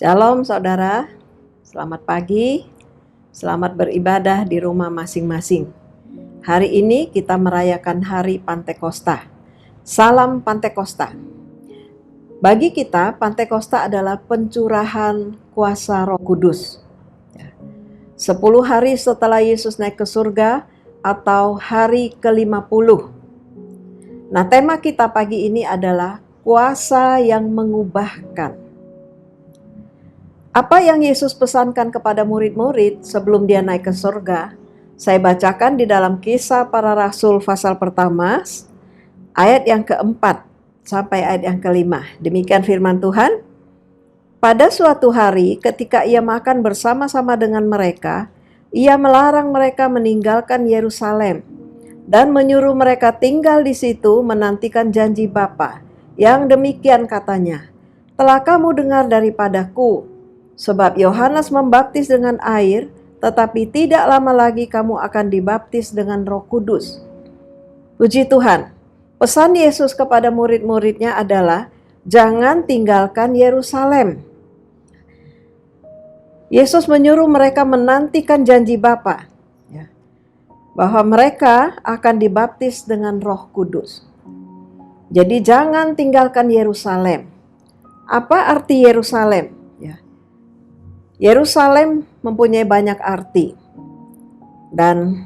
Shalom saudara, selamat pagi, selamat beribadah di rumah masing-masing. Hari ini kita merayakan hari Pantekosta. Salam Pantekosta. Bagi kita, Pantekosta adalah pencurahan kuasa Roh Kudus. 10 hari setelah Yesus naik ke surga atau hari ke-50. Nah, tema kita pagi ini adalah kuasa yang mengubahkan. Apa yang Yesus pesankan kepada murid-murid sebelum dia naik ke surga, saya bacakan di dalam Kisah Para Rasul pasal pertama, ayat yang keempat sampai ayat yang kelima. Demikian firman Tuhan. Pada suatu hari ketika ia makan bersama-sama dengan mereka, ia melarang mereka meninggalkan Yerusalem dan menyuruh mereka tinggal di situ menantikan janji Bapa. Yang demikian katanya, telah kamu dengar daripadaku, sebab Yohanes membaptis dengan air, tetapi tidak lama lagi kamu akan dibaptis dengan Roh Kudus. Puji Tuhan, pesan Yesus kepada murid-muridnya adalah jangan tinggalkan Yerusalem. Yesus menyuruh mereka menantikan janji Bapa, bahwa mereka akan dibaptis dengan Roh Kudus. Jadi jangan tinggalkan Yerusalem. Apa arti Yerusalem? Yerusalem mempunyai banyak arti. Dan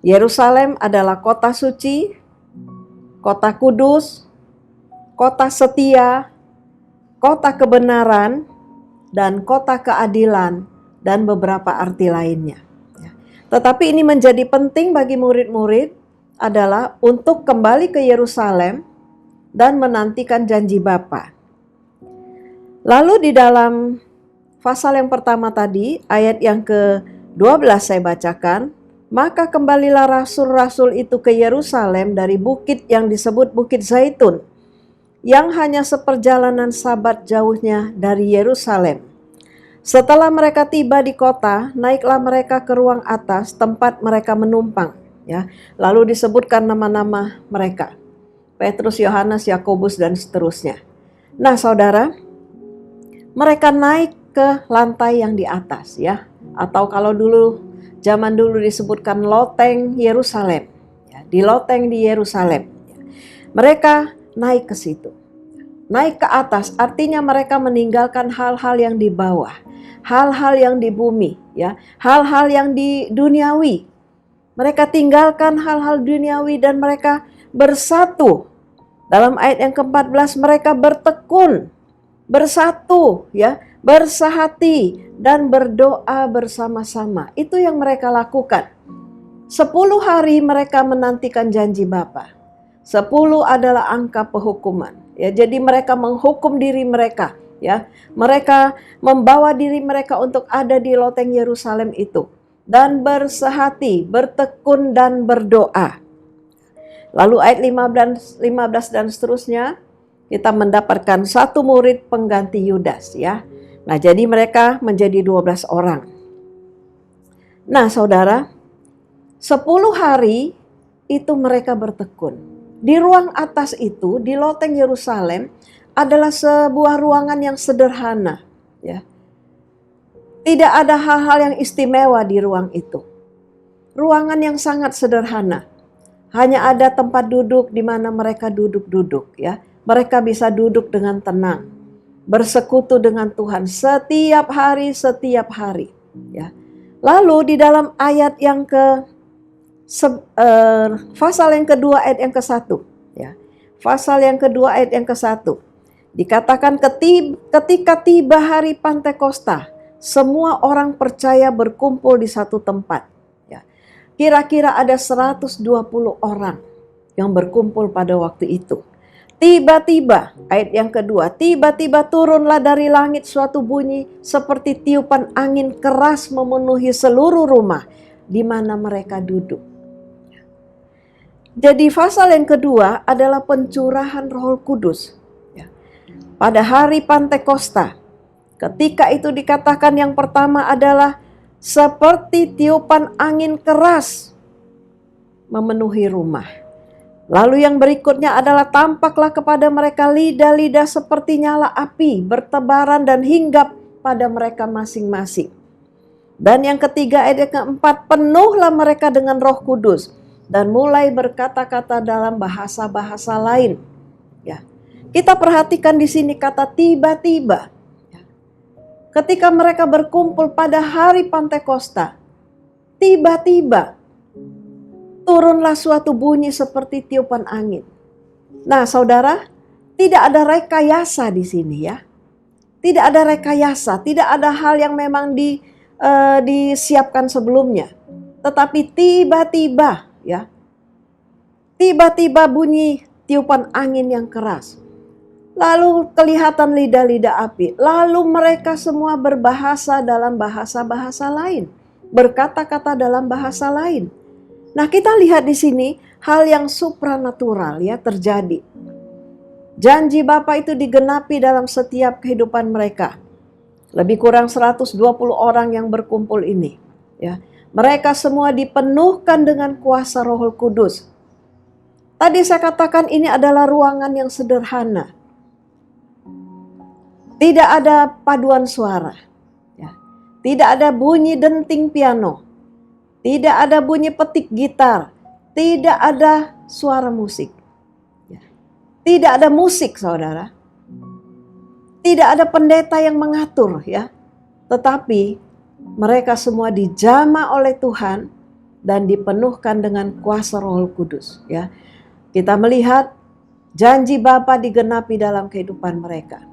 Yerusalem adalah kota suci, kota kudus, kota setia, kota kebenaran, dan kota keadilan, dan beberapa arti lainnya. Tetapi ini menjadi penting bagi murid-murid adalah untuk kembali ke Yerusalem dan menantikan janji Bapa. Lalu di dalam pasal yang pertama tadi, ayat yang ke-12 saya bacakan, maka kembalilah rasul-rasul itu ke Yerusalem dari bukit yang disebut Bukit Zaitun, yang hanya seperjalanan sabat jauhnya dari Yerusalem. Setelah mereka tiba di kota, naiklah mereka ke ruang atas tempat mereka menumpang. Lalu disebutkan nama-nama mereka, Petrus, Yohanes, Yakobus, dan seterusnya. Nah saudara, mereka naik ke lantai yang di atas atau kalau zaman dulu disebutkan loteng Yerusalem, di loteng di Yerusalem. Mereka naik ke situ. Naik ke atas artinya mereka meninggalkan hal-hal yang di bawah, hal-hal yang di bumi, hal-hal yang di duniawi. Mereka tinggalkan hal-hal duniawi dan mereka bersatu. Dalam ayat yang ke-14 mereka bertekun, bersatu, bersahati dan berdoa bersama-sama. Itu yang mereka lakukan. 10 hari mereka menantikan janji Bapa. 10 adalah angka penghukuman. Jadi mereka menghukum diri mereka. Mereka membawa diri mereka untuk ada di loteng Yerusalem itu. Dan bersahati, bertekun dan berdoa. Lalu ayat 15 dan seterusnya, kita mendapatkan satu murid pengganti Yudas. Nah, jadi mereka menjadi 12 orang. Nah, saudara, 10 hari itu mereka bertekun. Di ruang atas itu, di loteng Yerusalem, adalah sebuah ruangan yang sederhana. Tidak ada hal-hal yang istimewa di ruang itu. Ruangan yang sangat sederhana. Hanya ada tempat duduk di mana mereka duduk-duduk. Mereka bisa duduk dengan tenang, bersekutu dengan Tuhan setiap hari. Lalu di dalam ayat yang pasal yang kedua ayat yang ke-1, pasal yang kedua ayat yang ke-1, dikatakan ketika tiba hari Pantekosta, semua orang percaya berkumpul di satu tempat. Kira-kira ada 120 orang yang berkumpul pada waktu itu. Tiba-tiba, ayat yang kedua, tiba-tiba turunlah dari langit suatu bunyi seperti tiupan angin keras memenuhi seluruh rumah di mana mereka duduk. Jadi pasal yang kedua adalah pencurahan Roh Kudus. Pada hari Pantekosta, ketika itu dikatakan yang pertama adalah seperti tiupan angin keras memenuhi rumah. Lalu yang berikutnya adalah tampaklah kepada mereka lidah-lidah seperti nyala api, bertebaran dan hinggap pada mereka masing-masing. Dan yang ketiga ayat keempat, penuhlah mereka dengan Roh Kudus dan mulai berkata-kata dalam bahasa-bahasa lain. Ya. Kita perhatikan di sini kata tiba-tiba. Ya. Ketika mereka berkumpul pada hari Pantekosta, tiba-tiba turunlah suatu bunyi seperti tiupan angin. Nah, saudara, tidak ada rekayasa di sini ya. Tidak ada rekayasa, tidak ada hal yang memang disiapkan sebelumnya. Tetapi tiba-tiba ya. Tiba-tiba bunyi tiupan angin yang keras. Lalu kelihatan lidah-lidah api. Lalu mereka semua berbahasa dalam bahasa-bahasa lain. Berkata-kata dalam bahasa lain. Nah, kita lihat di sini hal yang supranatural ya terjadi. Janji Bapa itu digenapi dalam setiap kehidupan mereka. Lebih kurang 120 orang yang berkumpul ini. Ya, mereka semua dipenuhkan dengan kuasa Roh Kudus. Tadi saya katakan ini adalah ruangan yang sederhana. Tidak ada paduan suara. Ya. Tidak ada bunyi denting piano. Tidak ada bunyi petik gitar. Tidak ada suara musik. Ya. Tidak ada musik, saudara. Tidak ada pendeta yang mengatur, ya. Tetapi mereka semua dijamah oleh Tuhan dan dipenuhkan dengan kuasa Roh Kudus, ya. Kita melihat janji Bapa digenapi dalam kehidupan mereka.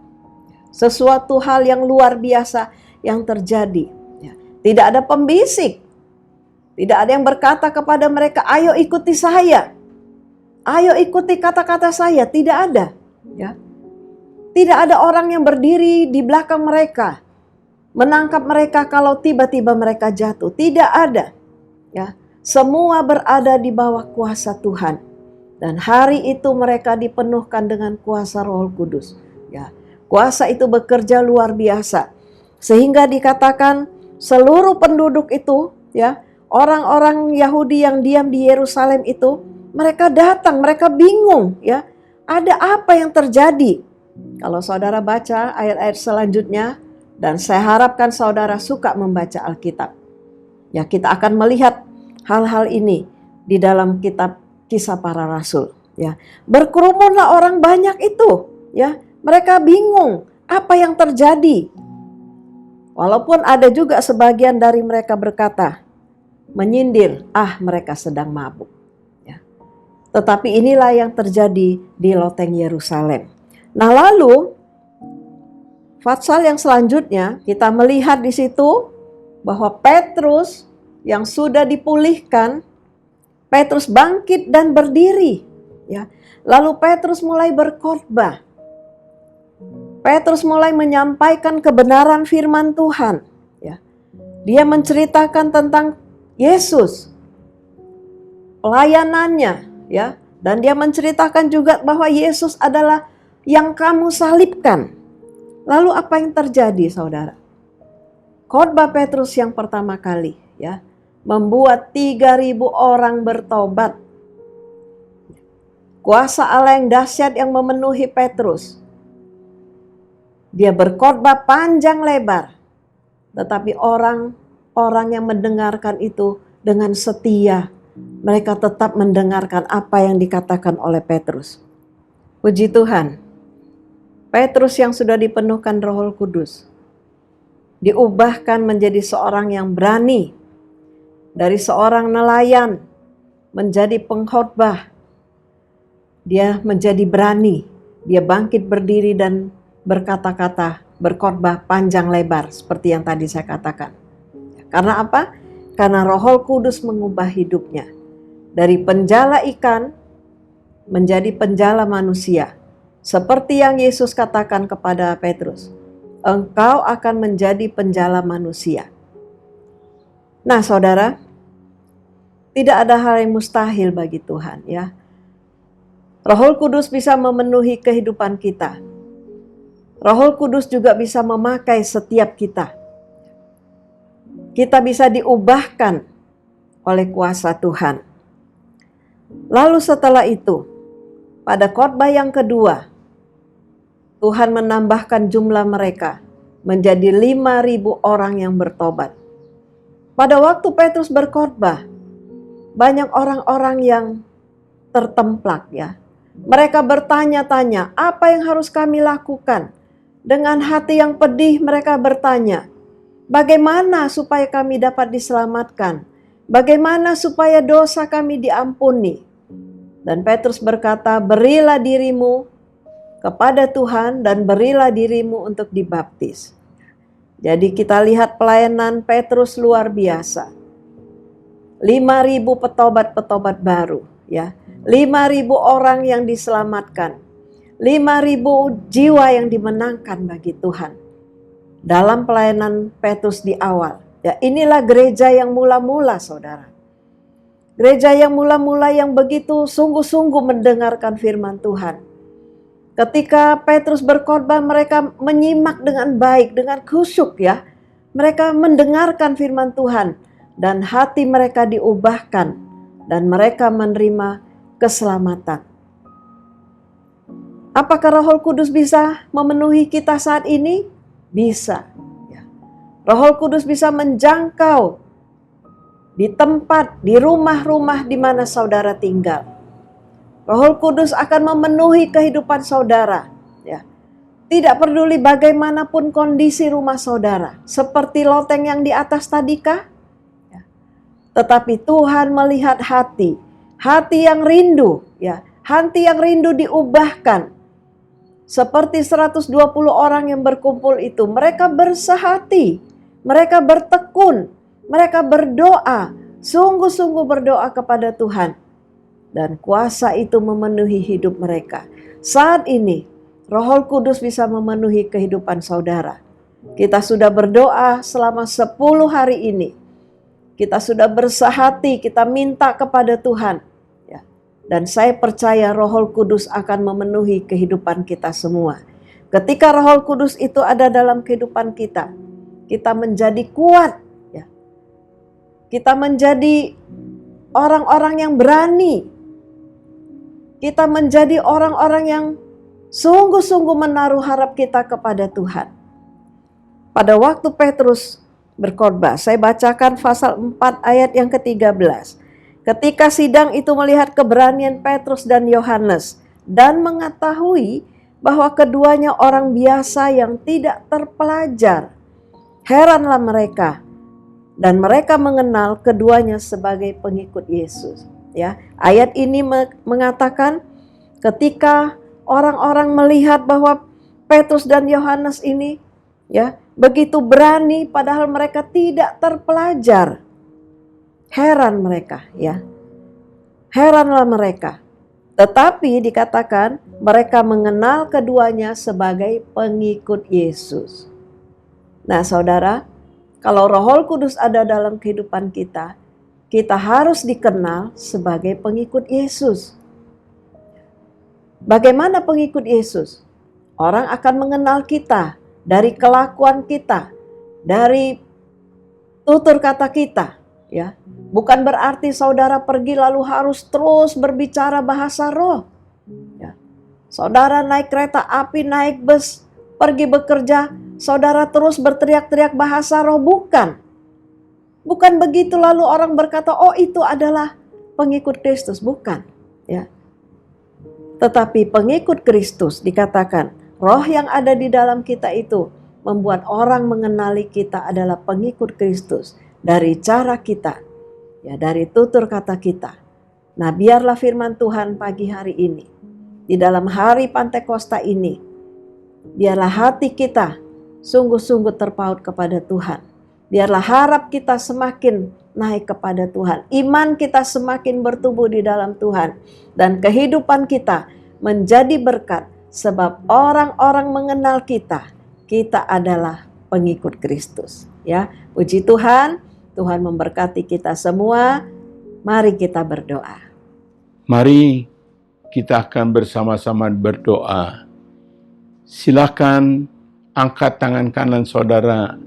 Sesuatu hal yang luar biasa yang terjadi. Ya. Tidak ada pembisik. Tidak ada yang berkata kepada mereka, ayo ikuti saya. Ayo ikuti kata-kata saya. Tidak ada. Ya. Tidak ada orang yang berdiri di belakang mereka. Menangkap mereka kalau tiba-tiba mereka jatuh. Tidak ada. Ya. Semua berada di bawah kuasa Tuhan. Dan hari itu mereka dipenuhkan dengan kuasa Roh Kudus. Ya. Kuasa itu bekerja luar biasa. Sehingga dikatakan seluruh penduduk itu, ya, orang-orang Yahudi yang diam di Yerusalem itu, mereka datang, mereka bingung, ya. Ada apa yang terjadi? Kalau saudara baca ayat-ayat selanjutnya, dan saya harapkan saudara suka membaca Alkitab. Ya, kita akan melihat hal-hal ini di dalam kitab Kisah Para Rasul, ya. Berkerumunlah orang banyak itu, ya. Mereka bingung apa yang terjadi. Walaupun ada juga sebagian dari mereka berkata, menyindir, mereka sedang mabuk. Ya. Tetapi inilah yang terjadi di loteng Yerusalem. Nah, lalu pasal yang selanjutnya kita melihat di situ bahwa Petrus yang sudah dipulihkan, Petrus bangkit dan berdiri. Ya. Lalu Petrus mulai berkhotbah. Petrus mulai menyampaikan kebenaran firman Tuhan. Ya. Dia menceritakan tentang Yesus, pelayanannya, ya, dan dia menceritakan juga bahwa Yesus adalah yang kamu salibkan. Lalu apa yang terjadi, saudara? Khotbah Petrus yang pertama kali, ya, membuat 3.000 orang bertobat. Kuasa Allah yang dahsyat yang memenuhi Petrus. Dia berkhotbah panjang lebar, tetapi orang yang mendengarkan itu dengan setia, mereka tetap mendengarkan apa yang dikatakan oleh Petrus. Puji Tuhan, Petrus yang sudah dipenuhkan Roh Kudus, diubahkan menjadi seorang yang berani, dari seorang nelayan menjadi pengkhotbah. Dia menjadi berani, dia bangkit berdiri dan berkata-kata, berkhotbah panjang lebar seperti yang tadi saya katakan. Karena apa? Karena Roh Kudus mengubah hidupnya. Dari penjala ikan menjadi penjala manusia. Seperti yang Yesus katakan kepada Petrus, engkau akan menjadi penjala manusia. Nah, saudara, tidak ada hal yang mustahil bagi Tuhan, ya. Roh Kudus bisa memenuhi kehidupan kita. Roh Kudus juga bisa memakai setiap kita. Kita bisa diubahkan oleh kuasa Tuhan. Lalu setelah itu, pada khotbah yang kedua, Tuhan menambahkan jumlah mereka menjadi 5.000 orang yang bertobat. Pada waktu Petrus berkhotbah, banyak orang-orang yang tertemplak ya. Mereka bertanya-tanya, apa yang harus kami lakukan? Dengan hati yang pedih mereka bertanya, bagaimana supaya kami dapat diselamatkan? Bagaimana supaya dosa kami diampuni? Dan Petrus berkata, berilah dirimu kepada Tuhan dan berilah dirimu untuk dibaptis. Jadi kita lihat pelayanan Petrus luar biasa. 5.000 petobat-petobat baru ya. 5.000 orang yang diselamatkan. 5.000 jiwa yang dimenangkan bagi Tuhan. Dalam pelayanan Petrus di awal. Ya, inilah gereja yang mula-mula, saudara. Gereja yang mula-mula yang begitu sungguh-sungguh mendengarkan firman Tuhan. Ketika Petrus berkhotbah, mereka menyimak dengan baik, dengan khusyuk ya. Mereka mendengarkan firman Tuhan dan hati mereka diubahkan dan mereka menerima keselamatan. Apakah Roh Kudus bisa memenuhi kita saat ini? Bisa. Ya. Roh Kudus bisa menjangkau di tempat, di rumah-rumah di mana saudara tinggal. Roh Kudus akan memenuhi kehidupan saudara. Ya. Tidak peduli bagaimanapun kondisi rumah saudara. Seperti loteng yang di atas tadikah? Ya. Tetapi Tuhan melihat hati. Hati yang rindu. Ya. Hati yang rindu diubahkan. Seperti 120 orang yang berkumpul itu. Mereka bersehati. Mereka bertekun. Mereka berdoa, sungguh-sungguh berdoa kepada Tuhan. Dan kuasa itu memenuhi hidup mereka. Saat ini, Roh Kudus bisa memenuhi kehidupan saudara. Kita sudah berdoa selama 10 hari ini. Kita sudah bersehati, kita minta kepada Tuhan. Ya. Dan saya percaya Roh Kudus akan memenuhi kehidupan kita semua. Ketika Roh Kudus itu ada dalam kehidupan kita, kita menjadi kuat. Kita menjadi orang-orang yang berani. Kita menjadi orang-orang yang sungguh-sungguh menaruh harap kita kepada Tuhan. Pada waktu Petrus berkhotbah, saya bacakan pasal 4 ayat yang ke-13. Ketika sidang itu melihat keberanian Petrus dan Yohanes dan mengetahui bahwa keduanya orang biasa yang tidak terpelajar, heranlah mereka. Dan mereka mengenal keduanya sebagai pengikut Yesus. Ya, ayat ini mengatakan ketika orang-orang melihat bahwa Petrus dan Yohanes ini ya begitu berani padahal mereka tidak terpelajar. Heran mereka ya. Heranlah mereka. Tetapi dikatakan mereka mengenal keduanya sebagai pengikut Yesus. Nah, saudara, kalau Roh Kudus ada dalam kehidupan kita, kita harus dikenal sebagai pengikut Yesus. Bagaimana pengikut Yesus? Orang akan mengenal kita dari kelakuan kita, dari tutur kata kita. Ya, bukan berarti saudara pergi lalu harus terus berbicara bahasa roh. Ya. Saudara naik kereta api, naik bus, pergi bekerja, saudara terus berteriak-teriak bahasa roh, bukan. Bukan begitu lalu orang berkata, oh itu adalah pengikut Kristus, bukan. Ya. Tetapi pengikut Kristus dikatakan, roh yang ada di dalam kita itu membuat orang mengenali kita adalah pengikut Kristus dari cara kita, ya dari tutur kata kita. Nah, biarlah firman Tuhan pagi hari ini, di dalam hari Pantekosta ini, biarlah hati kita sungguh-sungguh terpaut kepada Tuhan. Biarlah harap kita semakin naik kepada Tuhan. Iman kita semakin bertumbuh di dalam Tuhan. Dan kehidupan kita menjadi berkat. Sebab orang-orang mengenal kita. Kita adalah pengikut Kristus. Ya, puji Tuhan. Tuhan memberkati kita semua. Mari kita berdoa. Mari kita akan bersama-sama berdoa. Silakan angkat tangan kanan saudara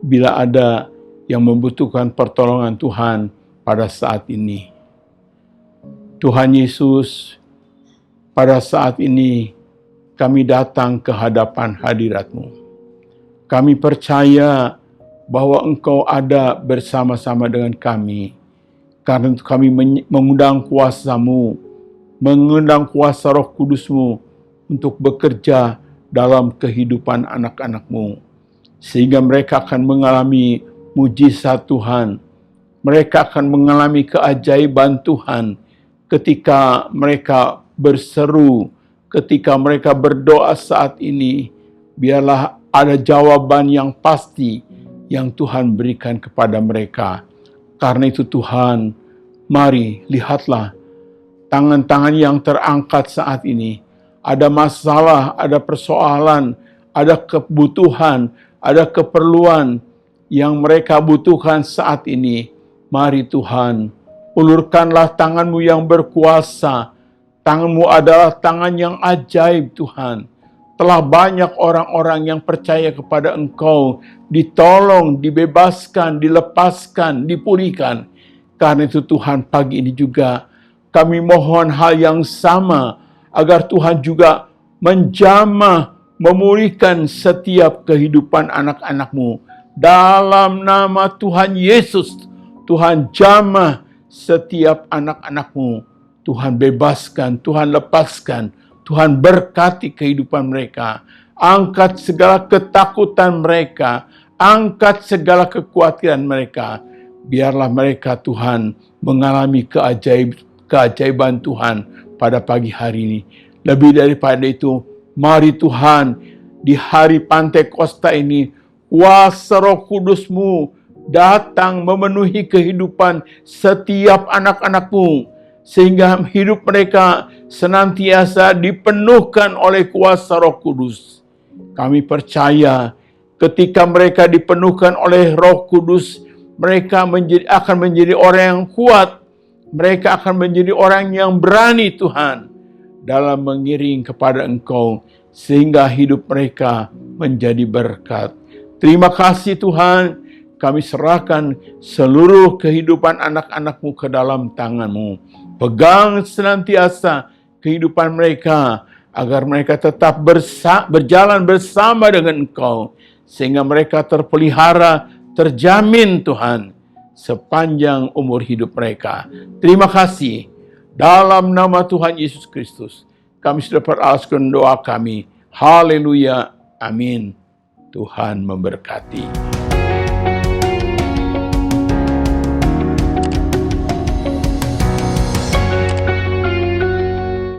bila ada yang membutuhkan pertolongan Tuhan pada saat ini. Tuhan Yesus, pada saat ini kami datang ke hadapan hadirat-Mu. Kami percaya bahwa Engkau ada bersama-sama dengan kami. Karena itu kami mengundang kuasa-Mu, mengundang kuasa Roh Kudus-Mu untuk bekerja dalam kehidupan anak-anak-Mu. Sehingga mereka akan mengalami mujizat Tuhan. Mereka akan mengalami keajaiban Tuhan ketika mereka berseru, ketika mereka berdoa saat ini. Biarlah ada jawaban yang pasti yang Tuhan berikan kepada mereka. Karena itu Tuhan, mari lihatlah tangan-tangan yang terangkat saat ini. Ada masalah, ada persoalan, ada kebutuhan, ada keperluan yang mereka butuhkan saat ini. Mari Tuhan, ulurkanlah tangan-Mu yang berkuasa. Tangan-Mu adalah tangan yang ajaib Tuhan. Telah banyak orang-orang yang percaya kepada Engkau, ditolong, dibebaskan, dilepaskan, dipulihkan. Karena itu Tuhan, pagi ini juga kami mohon hal yang sama, agar Tuhan juga menjamah, memulihkan setiap kehidupan anak-anak-Mu. Dalam nama Tuhan Yesus, Tuhan jamah setiap anak-anak-Mu. Tuhan bebaskan, Tuhan lepaskan, Tuhan berkati kehidupan mereka. Angkat segala ketakutan mereka. Angkat segala kekhawatiran mereka. Biarlah mereka Tuhan mengalami keajaiban Tuhan pada pagi hari ini. Lebih daripada itu, mari Tuhan di hari Pantekosta ini, kuasa Roh Kudus-Mu datang memenuhi kehidupan setiap anak-anak-Mu. Sehingga hidup mereka senantiasa dipenuhkan oleh kuasa Roh Kudus. Kami percaya ketika mereka dipenuhkan oleh Roh Kudus, mereka akan menjadi orang yang kuat. Mereka akan menjadi orang yang berani Tuhan dalam mengiring kepada Engkau, sehingga hidup mereka menjadi berkat. Terima kasih Tuhan, kami serahkan seluruh kehidupan anak-anak-Mu ke dalam tangan-Mu. Pegang senantiasa kehidupan mereka, agar mereka tetap berjalan bersama dengan Engkau, sehingga mereka terpelihara, terjamin Tuhan, sepanjang umur hidup mereka. Terima kasih. Dalam nama Tuhan Yesus Kristus, kami sudah beralaskan doa kami. Haleluya. Amin. Tuhan memberkati.